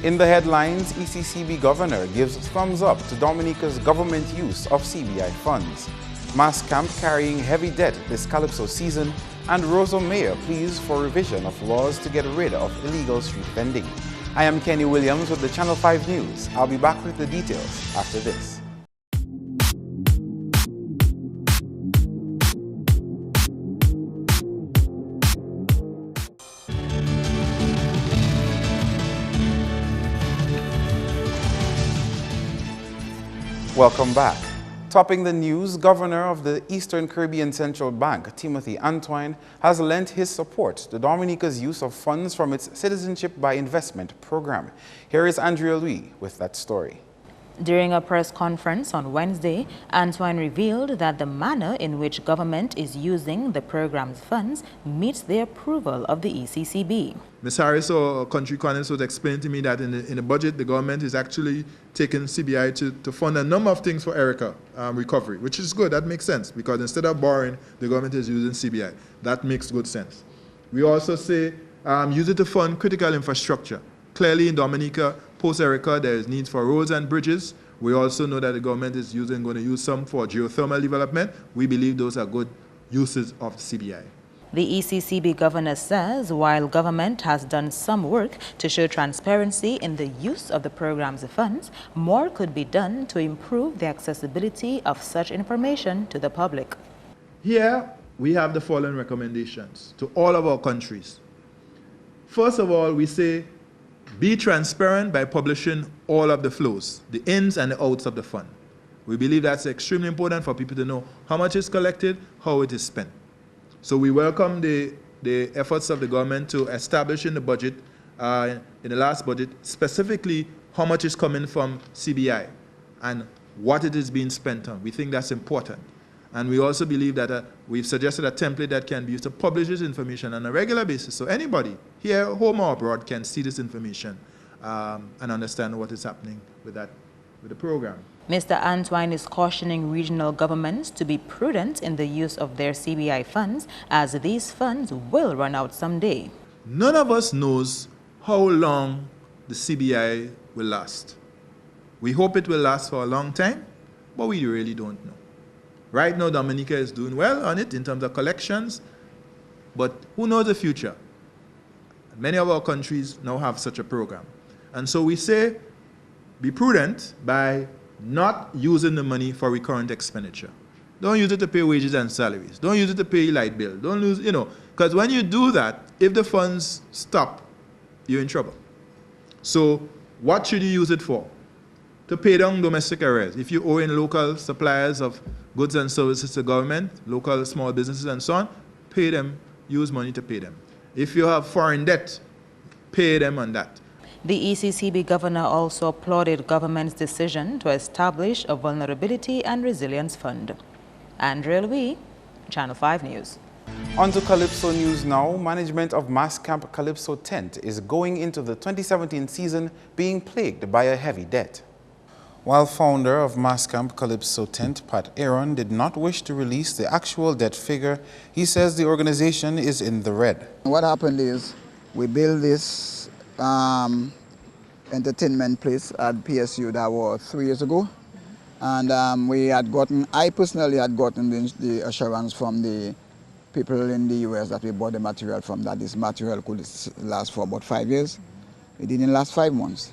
In the headlines, ECCB governor gives thumbs up to Dominica's government use of CBI funds. Mass camp carrying heavy debt this Calypso season, and Rosa Mayor pleads for revision of laws to get rid of illegal street vending. I am Kenny Williams with the Channel 5 News. I'll be back with the details after this. Welcome back. Topping the news, Governor of the Eastern Caribbean Central Bank, Timothy Antoine, has lent his support to Dominica's use of funds from its Citizenship by Investment program. Here is Andrea Louis with that story. During a press conference on Wednesday, Antoine revealed that the manner in which government is using the program's funds meets the approval of the ECCB. Ms. Harris, our country economist, was explaining to me that in the budget, the government is actually taking CBI to fund a number of things for ERICA recovery, which is good. That makes sense, because instead of borrowing, the government is using CBI. That makes good sense. We also say use it to fund critical infrastructure. Clearly, in Dominica, post-ERICA, there is needs for roads and bridges. We also know that the government is going to use some for geothermal development. We believe those are good uses of CBI. The ECCB governor says while government has done some work to show transparency in the use of the program's funds, more could be done to improve the accessibility of such information to the public. Here, we have the following recommendations to all of our countries. First of all, we say, be transparent by publishing all of the flows, the ins and the outs of the fund. We believe that's extremely important for people to know how much is collected, how it is spent. So we welcome the efforts of the government to establish in the budget, in the last budget, specifically how much is coming from CBI and what it is being spent on. We think that's important. And we also believe that we've suggested a template that can be used to publish this information on a regular basis. So anybody here, home or abroad, can see this information and understand what is happening with the program. Mr. Antoine is cautioning regional governments to be prudent in the use of their CBI funds, as these funds will run out someday. None of us knows how long the CBI will last. We hope it will last for a long time, but we really don't know. Right now, Dominica is doing well on it in terms of collections, but who knows the future? Many of our countries now have such a program. And so we say, be prudent by not using the money for recurrent expenditure. Don't use it to pay wages and salaries. Don't use it to pay light bill. Don't lose, because when you do that, if the funds stop, you're in trouble. So what should you use it for? To pay down domestic arrears. If you owe in local suppliers of goods and services to government, local small businesses and so on, pay them, use money to pay them. If you have foreign debt, pay them on that. The ECCB governor also applauded government's decision to establish a Vulnerability and Resilience Fund. Andrea Louis, Channel 5 News. On to Calypso News now. Management of Mass Camp Calypso Tent is going into the 2017 season being plagued by a heavy debt. While founder of Mass Camp Calypso Tent, Pat Aaron, did not wish to release the actual debt figure, he says the organization is in the red. What happened is we built this entertainment place at PSU that was 3 years ago, and I personally had gotten the assurance from the people in the US that we bought the material from, that this material could last for about 5 years. It didn't last 5 months.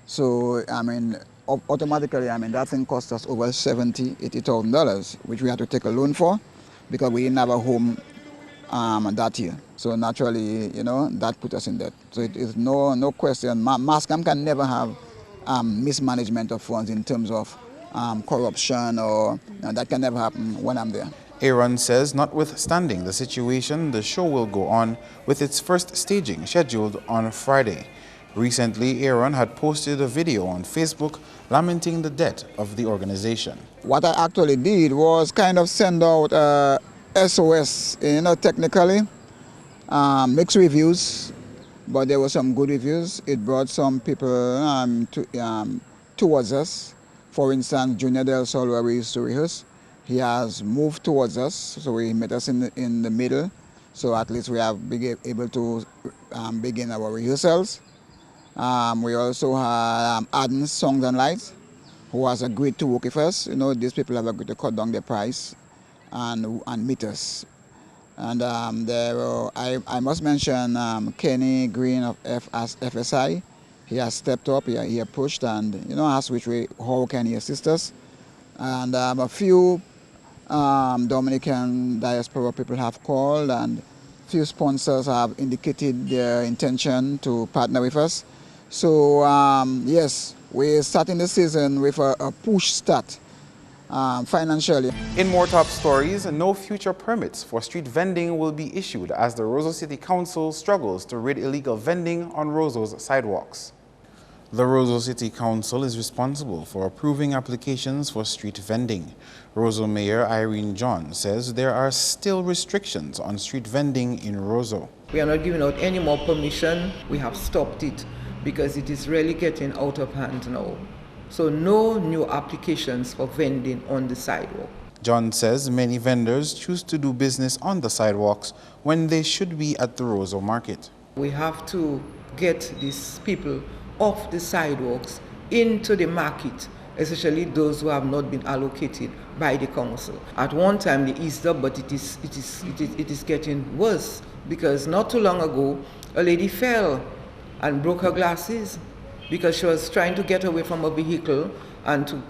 So, automatically, that thing cost us over $70,000, $80,000, which we had to take a loan for because we didn't have a home that year. So naturally, that put us in debt. So it is no question. Mass Camp can never have mismanagement of funds in terms of corruption, or that can never happen when I'm there. Aaron says notwithstanding the situation, the show will go on with its first staging scheduled on Friday. Recently, Aaron had posted a video on Facebook lamenting the debt of the organization. What I actually did was kind of send out SOS, technically, mixed reviews, but there were some good reviews. It brought some people towards us. For instance, Junior Del Sol, where we used to rehearse, he has moved towards us, so he met us in the middle. So at least we have been able to begin our rehearsals. We also had Addens Songs and Lights, who has agreed to work with us. You know, these people have agreed to cut down their price and meet us. And I must mention Kenny Green of FSI. He has stepped up, he approached and, you know, asked how can he assist us. And a few Dominican diaspora people have called, and few sponsors have indicated their intention to partner with us. So yes, we're starting the season with a push start financially. In more top stories, no future permits for street vending will be issued as the Roseau City Council struggles to rid illegal vending on Roseau's sidewalks. The Roseau City Council is responsible for approving applications for street vending. Roseau Mayor Irene John says there are still restrictions on street vending in Roseau. We are not giving out any more permission. We have stopped it because it is really getting out of hand now. So no new applications for vending on the sidewalk. John says many vendors choose to do business on the sidewalks when they should be at the Roseau market. We have to get these people off the sidewalks into the market, especially those who have not been allocated by the council. At one time they eased up, but it is getting worse, because not too long ago a lady fell and broke her glasses because she was trying to get away from a vehicle and to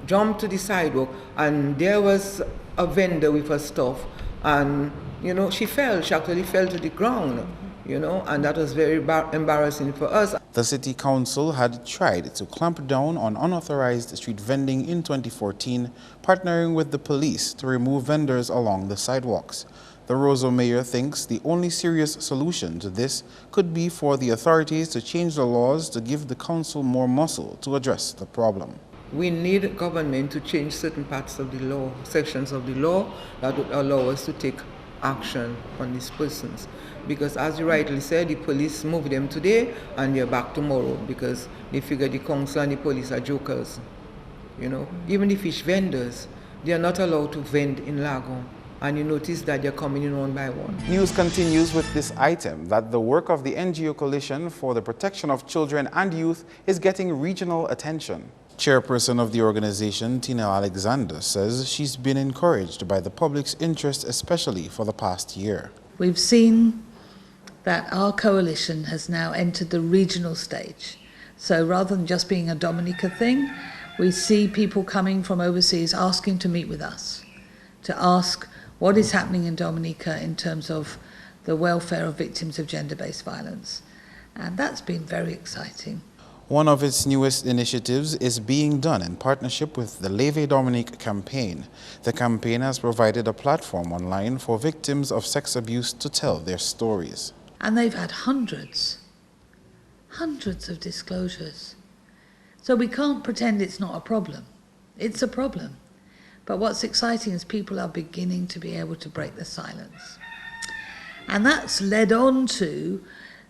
jump to the sidewalk, and there was a vendor with her stuff, and you know, she actually fell to the ground, you know, and that was very embarrassing for us. The City Council had tried to clamp down on unauthorized street vending in 2014, partnering with the police to remove vendors along the sidewalks. The Roseau mayor thinks the only serious solution to this could be for the authorities to change the laws to give the council more muscle to address the problem. We need government to change certain parts of the law, sections of the law that would allow us to take action on these persons. Because as you rightly said, the police move them today and they're back tomorrow because they figure the council and the police are jokers. You know, even the fish vendors, they are not allowed to vend in Lago. And you notice that they're coming in one by one. News continues with this item that the work of the NGO Coalition for the Protection of Children and Youth is getting regional attention. Chairperson of the organization, Tina Alexander, says she's been encouraged by the public's interest, especially for the past year. We've seen that our coalition has now entered the regional stage. So rather than just being a Dominica thing, we see people coming from overseas asking to meet with us, to ask what is happening in Dominica in terms of the welfare of victims of gender-based violence. And that's been very exciting. One of its newest initiatives is being done in partnership with the Leve Dominique campaign. The campaign has provided a platform online for victims of sex abuse to tell their stories. And they've had hundreds of disclosures. So we can't pretend it's not a problem. It's a problem. But what's exciting is people are beginning to be able to break the silence. And that's led on to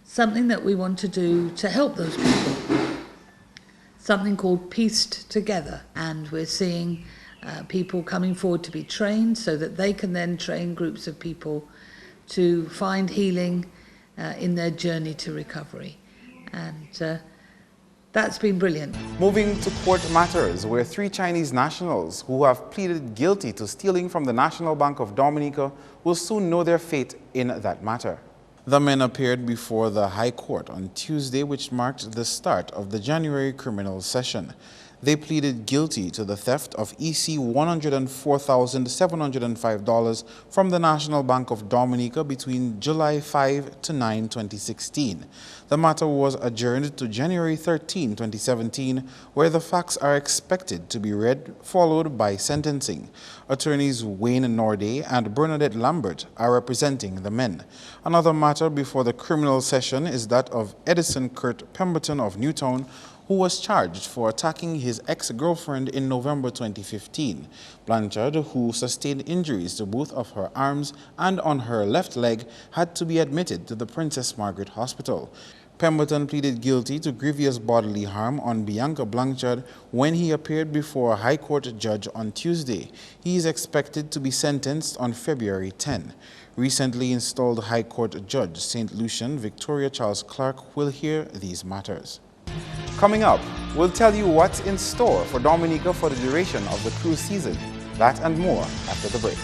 something that we want to do to help those people. Something called Pieced Together. And we're seeing people coming forward to be trained so that they can then train groups of people to find healing in their journey to recovery. And that's been brilliant. Moving to court matters, where 3 Chinese nationals who have pleaded guilty to stealing from the National Bank of Dominica will soon know their fate in that matter. The men appeared before the High Court on Tuesday, which marked the start of the January criminal session. They pleaded guilty to the theft of EC $104,705 from the National Bank of Dominica between July 5 to 9, 2016. The matter was adjourned to January 13, 2017, where the facts are expected to be read, followed by sentencing. Attorneys Wayne Norday and Bernadette Lambert are representing the men. Another matter before the criminal session is that of Edison Kurt Pemberton of Newtown, who was charged for attacking his ex-girlfriend in November 2015. Blanchard, who sustained injuries to both of her arms and on her left leg, had to be admitted to the Princess Margaret Hospital. Pemberton pleaded guilty to grievous bodily harm on Bianca Blanchard when he appeared before a High Court judge on Tuesday. He is expected to be sentenced on February 10. Recently installed High Court Judge St. Lucian Victoria Charles Clark will hear these matters. Coming up, we'll tell you what's in store for Dominica for the duration of the cruise season. That and more after the break.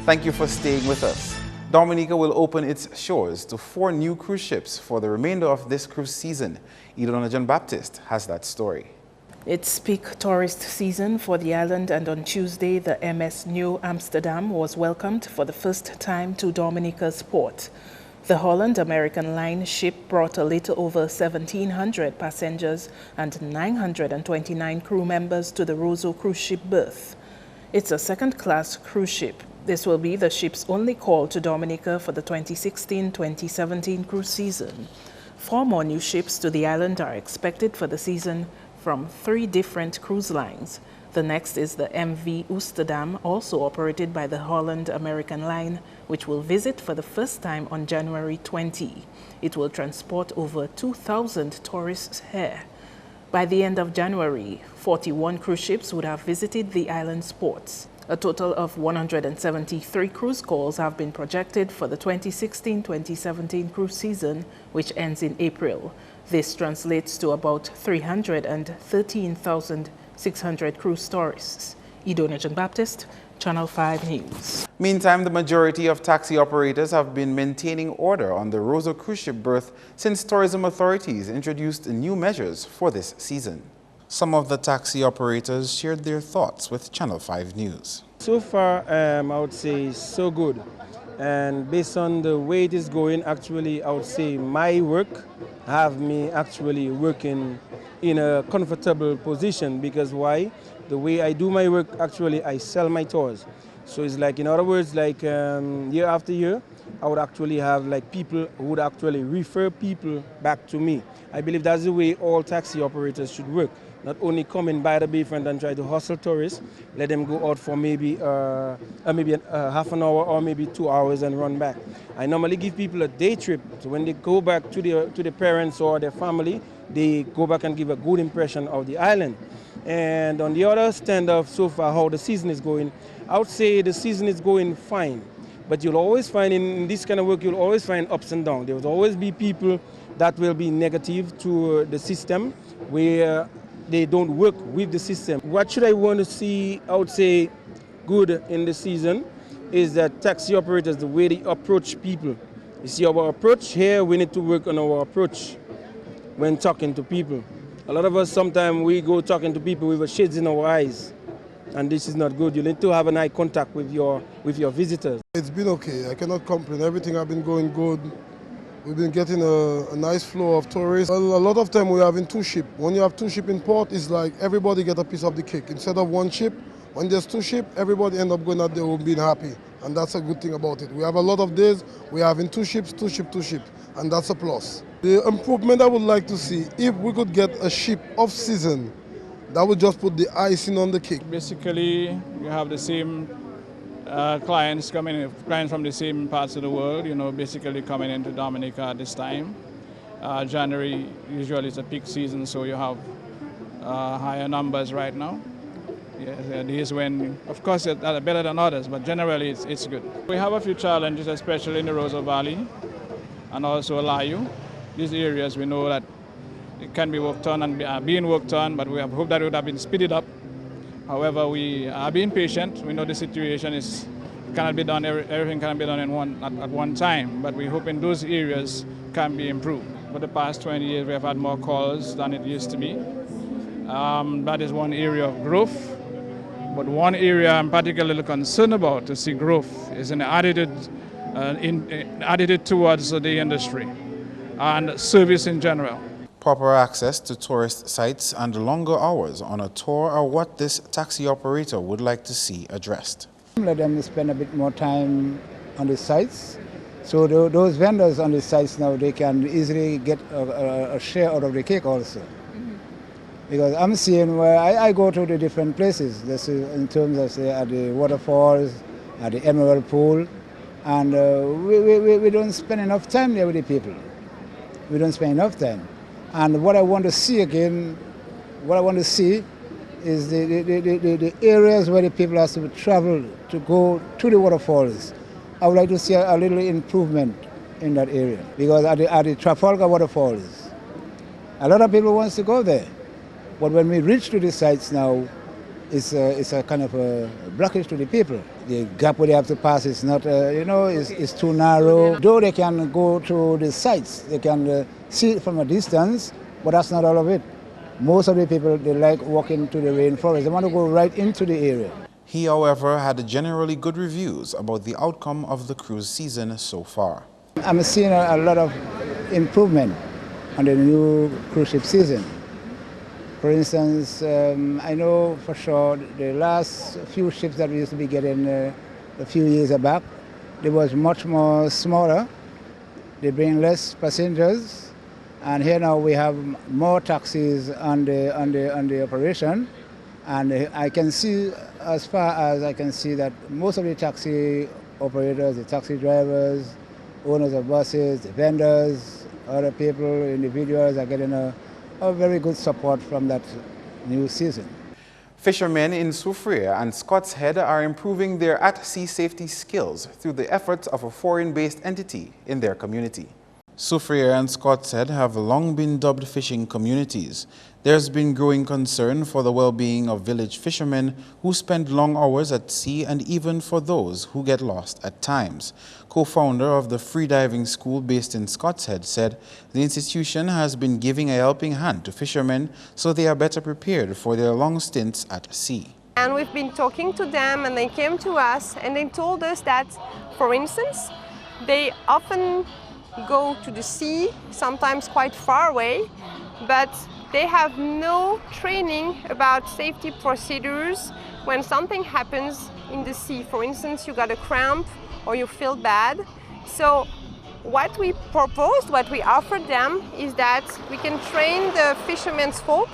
Thank you for staying with us. Dominica will open its shores to 4 new cruise ships for the remainder of this cruise season. Jan2k17 has that story. It's peak tourist season for the island, and on Tuesday, the MS New Amsterdam was welcomed for the first time to Dominica's port. The Holland American Line ship brought a little over 1,700 passengers and 929 crew members to the Roseau cruise ship berth. It's a second-class cruise ship. This will be the ship's only call to Dominica for the 2016-2017 cruise season. 4 more new ships to the island are expected for the season from 3 different cruise lines. The next is the MV Oosterdam, also operated by the Holland American Line, which will visit for the first time on January 20. It will transport over 2,000 tourists here. By the end of January, 41 cruise ships would have visited the island's ports. A total of 173 cruise calls have been projected for the 2016-2017 cruise season, which ends in April. This translates to about 313,600 cruise tourists. Jan2k17, Channel 5 News. Meantime, the majority of taxi operators have been maintaining order on the Roseau cruise ship berth since tourism authorities introduced new measures for this season. Some of the taxi operators shared their thoughts with Channel 5 News. So far, I would say so good. And based on the way it is going, actually, I would say my work have me actually working in a comfortable position. Because why? The way I do my work, actually, I sell my tours. So it's like, in other words, like year after year, I would actually have like people who would actually refer people back to me. I believe that's the way all taxi operators should work. Not only come in by the bayfront and try to hustle tourists, let them go out for maybe half an hour or maybe 2 hours and run back. I normally give people a day trip, so when they go back to their parents or their family, they go back and give a good impression of the island. And on the other stand of so far how the season is going, I would say the season is going fine. But you'll always find in this kind of work, you'll always find ups and downs. There will always be people that will be negative to the system, where they don't work with the system. What should I want to see, I would say, good in the season is that taxi operators, the way they approach people. You see, our approach here, we need to work on our approach when talking to people. A lot of us, sometimes we go talking to people with shades in our eyes, and this is not good. You need to have an eye contact with your visitors. It's been okay. I cannot complain. Everything has been going good. We've been getting a nice flow of tourists. A lot of time we're having 2 ships. When you have 2 ships in port, it's like everybody get a piece of the cake. Instead of 1 ship, when there's 2 ships, everybody end up going out there and being happy. And that's a good thing about it. We have a lot of days, we're having 2 ships, 2 ships, 2 ships. And that's a plus. The improvement I would like to see, if we could get a ship off-season, that would just put the icing on the cake. Basically, you have the same clients coming, clients from the same parts of the world, basically coming into Dominica at this time. January usually is a peak season, so you have higher numbers right now. Yeah, days when, of course, it's better than others, but generally it's good. We have a few challenges, especially in the Roseau Valley and also Layu. These areas we know that it can be worked on and being worked on, but we have hoped that it would have been speeded up. However, we are being patient. We know the situation cannot be done, everything cannot be done at one time, but we hope in those areas can be improved. For the past 20 years, we have had more calls than it used to be. That is one area of growth, but one area I'm particularly concerned about to see growth is an attitude towards the industry and service in general. Proper access to tourist sites and longer hours on a tour are what this taxi operator would like to see addressed. Let them spend a bit more time on the sites. So those vendors on the sites now, they can easily get a share out of the cake also. Because I'm seeing where I go to the different places, in terms of say at the waterfalls, at the Emerald Pool, And we don't spend enough time there with the people. We don't spend enough time. And what I want to see again, is the areas where the people have to travel to go to the waterfalls. I would like to see a little improvement in that area, because at the Trafalgar waterfalls, a lot of people want to go there. But when we reach to the sites now, it's a kind of a blockage to the people. The gap where they have to pass is not, it's too narrow. Though they can go to the sites, they can see it from a distance, but that's not all of it. Most of the people, they like walking to the rainforest. They want to go right into the area. He, however, had generally good reviews about the outcome of the cruise season so far. I'm seeing a lot of improvement on the new cruise ship season. For instance, I know for sure the last few ships that we used to be getting a few years back, they was much more smaller. They bring less passengers, and here now we have more taxis on the operation. And I can see, as far as I can see, that most of the taxi operators, the taxi drivers, owners of buses, the vendors, other people, individuals are getting a very good support from that new season. Fishermen in Soufriere and Scott's Head are improving their at-sea safety skills through the efforts of a foreign-based entity in their community. Soufriere and Scott's Head have long been dubbed fishing communities. There's been growing concern for the well-being of village fishermen who spend long hours at sea, and even for those who get lost at times. Co-founder of the freediving school based in Scott's Head said the institution has been giving a helping hand to fishermen so they are better prepared for their long stints at sea. And we've been talking to them, and they came to us and they told us that, for instance, they often go to the sea, sometimes quite far away, but they have no training about safety procedures when something happens in the sea. For instance, you got a cramp or you feel bad. So what we proposed, what we offered them, is that we can train the fishermen's folk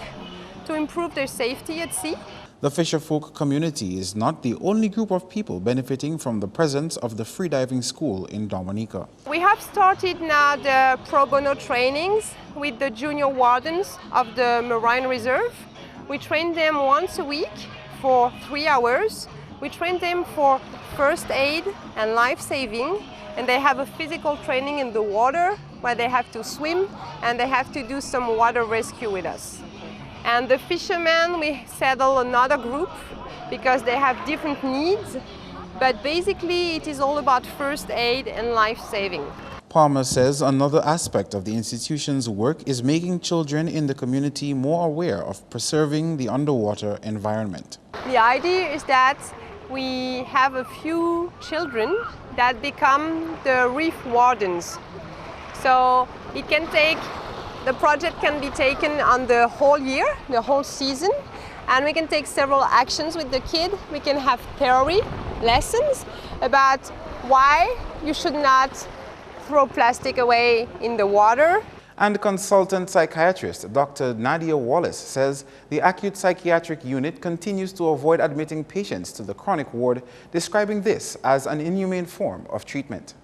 to improve their safety at sea. The fisherfolk community is not the only group of people benefiting from the presence of the freediving school in Dominica. We have started now the pro bono trainings with the junior wardens of the Marine Reserve. We train them once a week for 3 hours. We train them for first aid and life saving, and they have a physical training in the water where they have to swim and they have to do some water rescue with us. And the fishermen, we settle another group because they have different needs, but basically it is all about first aid and life saving. Palmer says another aspect of the institution's work is making children in the community more aware of preserving the underwater environment. The idea is that we have a few children that become the reef wardens. So the project can be taken on the whole year, the whole season, and we can take several actions with the kid. We can have theory lessons about why you should not throw plastic away in the water. And consultant psychiatrist Dr. Nadia Wallace says the acute psychiatric unit continues to avoid admitting patients to the chronic ward, describing this as an inhumane form of treatment.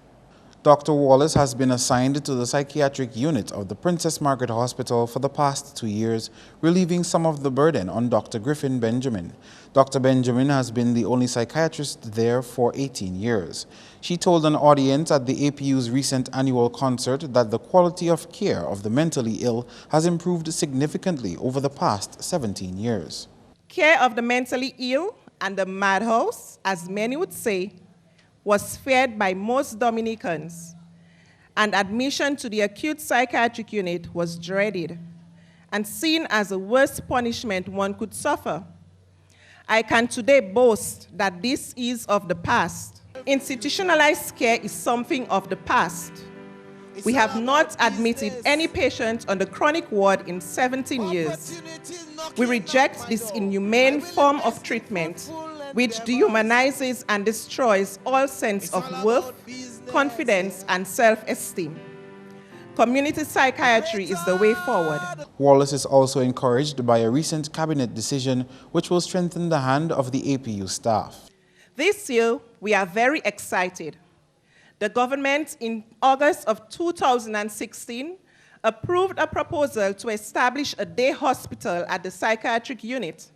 Dr. Wallace has been assigned to the psychiatric unit of the Princess Margaret Hospital for the past 2 years, relieving some of the burden on Dr. Griffin Benjamin. Dr. Benjamin has been the only psychiatrist there for 18 years. She told an audience at the APU's recent annual concert that the quality of care of the mentally ill has improved significantly over the past 17 years. Care of the mentally ill and the madhouse, as many would say, was feared by most Dominicans, and admission to the acute psychiatric unit was dreaded and seen as the worst punishment one could suffer. I can today boast that this is of the past. Institutionalized care is something of the past. We have not admitted any patient on the chronic ward in 17 years. We reject this inhumane form of treatment which dehumanizes and destroys all sense of worth, confidence, and self-esteem. Community psychiatry is the way forward. Wallace is also encouraged by a recent cabinet decision which will strengthen the hand of the APU staff. This year, we are very excited the government in August of 2016 approved a proposal to establish a day hospital at the psychiatric unit.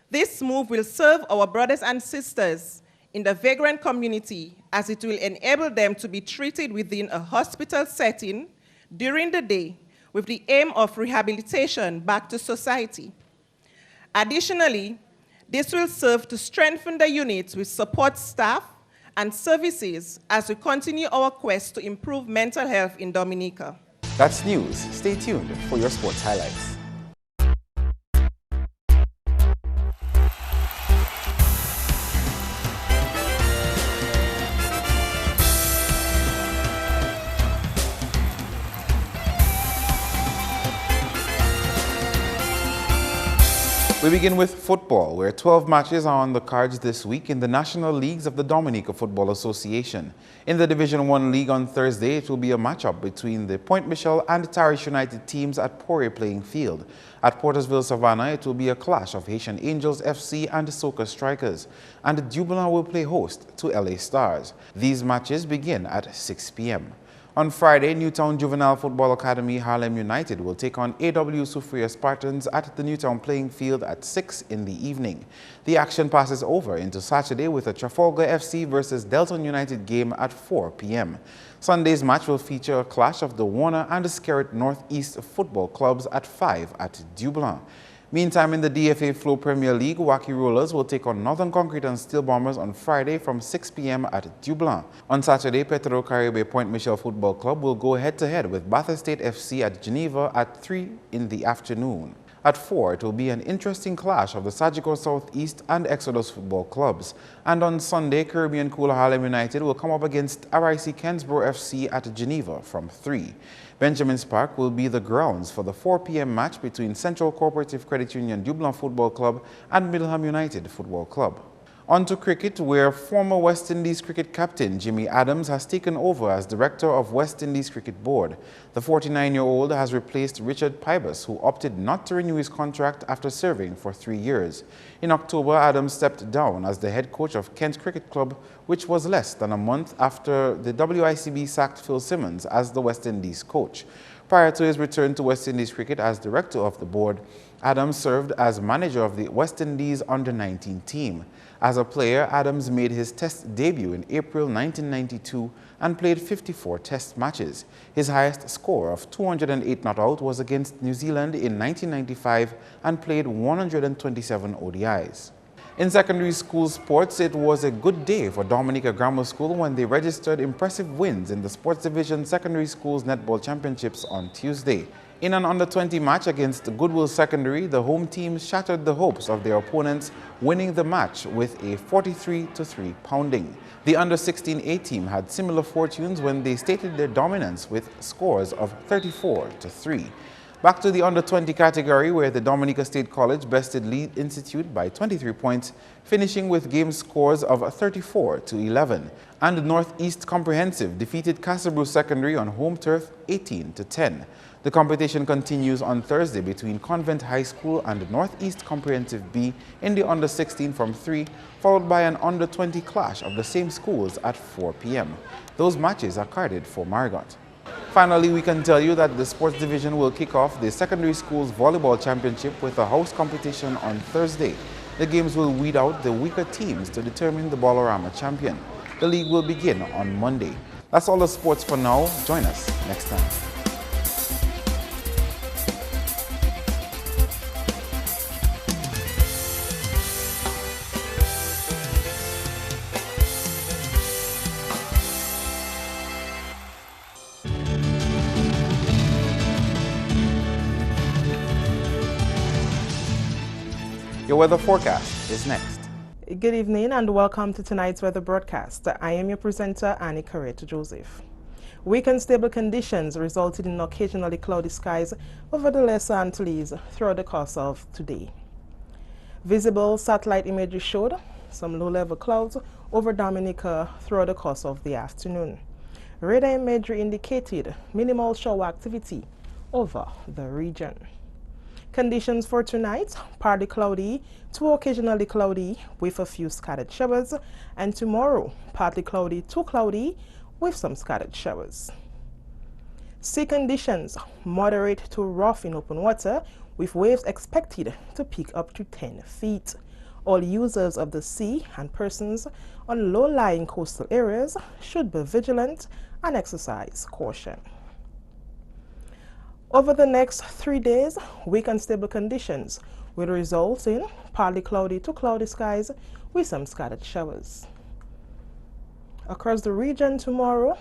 This move will serve our brothers and sisters in the vagrant community as it will enable them to be treated within a hospital setting during the day with the aim of rehabilitation back to society. Additionally, this will serve to strengthen the units with support staff and services as we continue our quest to improve mental health in Dominica. That's news. Stay tuned for your sports highlights. We begin with football, where 12 matches are on the cards this week in the National Leagues of the Dominica Football Association. In the Division 1 League on Thursday, it will be a matchup between the Point Michel and Tarish United teams at Pore Playing Field. At Portersville Savannah, it will be a clash of Haitian Angels FC and Soca Strikers, and Dublin will play host to LA Stars. These matches begin at 6 p.m. On Friday, Newtown Juvenile Football Academy Harlem United will take on AW Soufriere Spartans at the Newtown Playing Field at 6 in the evening. The action passes over into Saturday with a Trafalgar FC versus Delton United game at 4 p.m. Sunday's match will feature a clash of the Warner and the Skerrit Northeast football clubs at 5 at Dublin. Meantime, in the DFA Flow Premier League, Waukee Rollers will take on Northern Concrete and Steel Bombers on Friday from 6 p.m. at Dublin. On Saturday, Petro Caribe Point Michel Football Club will go head-to-head with Bathurst State FC at Geneva at 3 in the afternoon. At 4, it will be an interesting clash of the Sagicor Southeast and Exodus football clubs. And on Sunday, Caribbean Cool Harlem United will come up against RIC Kensborough FC at Geneva from 3. Benjamin's Park will be the grounds for the 4 p.m. match between Central Cooperative Credit Union Dublin Football Club and Middleham United Football Club. On to cricket, where former West Indies cricket captain Jimmy Adams has taken over as director of West Indies Cricket Board. The 49-year-old has replaced Richard Pybus, who opted not to renew his contract after serving for 3 years. In October, Adams stepped down as the head coach of Kent Cricket Club, which was less than a month after the WICB sacked Phil Simmons as the West Indies coach. Prior to his return to West Indies cricket as director of the board, Adams served as manager of the West Indies Under-19 team. As a player, Adams made his Test debut in April 1992 and played 54 Test matches. His highest score of 208 not out was against New Zealand in 1995 and played 127 ODIs. In secondary school sports, it was a good day for Dominica Grammar School when they registered impressive wins in the Sports Division Secondary Schools Netball Championships on Tuesday. In an under-20 match against Goodwill Secondary, the home team shattered the hopes of their opponents, winning the match with a 43-3 pounding. The under-16 A team had similar fortunes when they stated their dominance with scores of 34-3. Back to the under-20 category, where the Dominica State College bested Lead Institute by 23 points, finishing with game scores of 34-11. And Northeast Comprehensive defeated Castlebrew Secondary on home turf 18-10. The competition continues on Thursday between Convent High School and Northeast Comprehensive B in the under-16 from 3, followed by an under-20 clash of the same schools at 4 p.m. Those matches are carded for Margot. Finally, we can tell you that the sports division will kick off the Secondary Schools Volleyball Championship with a house competition on Thursday. The games will weed out the weaker teams to determine the Bolorama champion. The league will begin on Monday. That's all the sports for now. Join us next time. Your weather forecast is next. Good evening and welcome to tonight's weather broadcast. I am your presenter, Annie Carreta Joseph. Weak and stable conditions resulted in occasionally cloudy skies over the Lesser Antilles throughout the course of today. Visible satellite imagery showed some low-level clouds over Dominica throughout the course of the afternoon. Radar imagery indicated minimal shower activity over the region. Conditions for tonight, partly cloudy to occasionally cloudy with a few scattered showers, and tomorrow, partly cloudy to cloudy with some scattered showers. Sea conditions moderate to rough in open water, with waves expected to peak up to 10 feet. All users of the sea and persons on low-lying coastal areas should be vigilant and exercise caution. Over the next 3 days, weak and stable conditions will result in partly cloudy to cloudy skies with some scattered showers. Across the region tomorrow,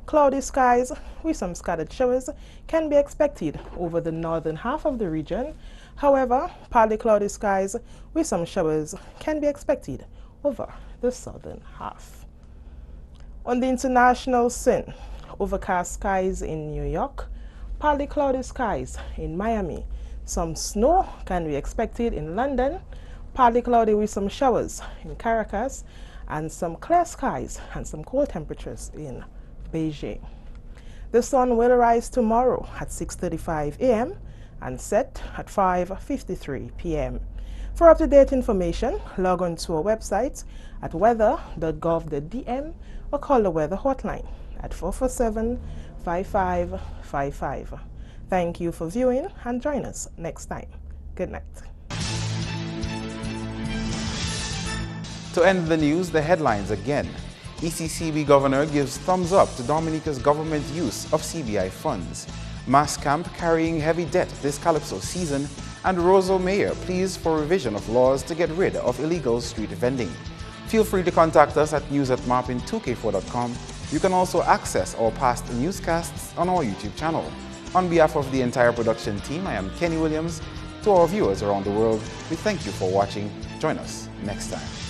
cloudy skies with some scattered showers can be expected over the northern half of the region. However, partly cloudy skies with some showers can be expected over the southern half. On the international scene, overcast skies in New York, partly cloudy skies in Miami. Some snow can be expected in London, partly cloudy with some showers in Caracas, and some clear skies and some cold temperatures in Beijing. The sun will rise tomorrow at 6:35 a.m. and set at 5:53 p.m. For up-to-date information, log on to our website at weather.gov.dm or call the weather hotline at 447-5555. Thank you for viewing and join us next time. Good night. To end the news, the headlines again. ECCB governor gives thumbs up to Dominica's government use of CBI funds. Mass camp carrying heavy debt this Calypso season, and Roseau Mayor pleas for revision of laws to get rid of illegal street vending. Feel free to contact us at news@mapin2k4.com. You can also access our past newscasts on our YouTube channel. On behalf of the entire production team, I am Kenny Williams. To our viewers around the world, we thank you for watching. Join us next time.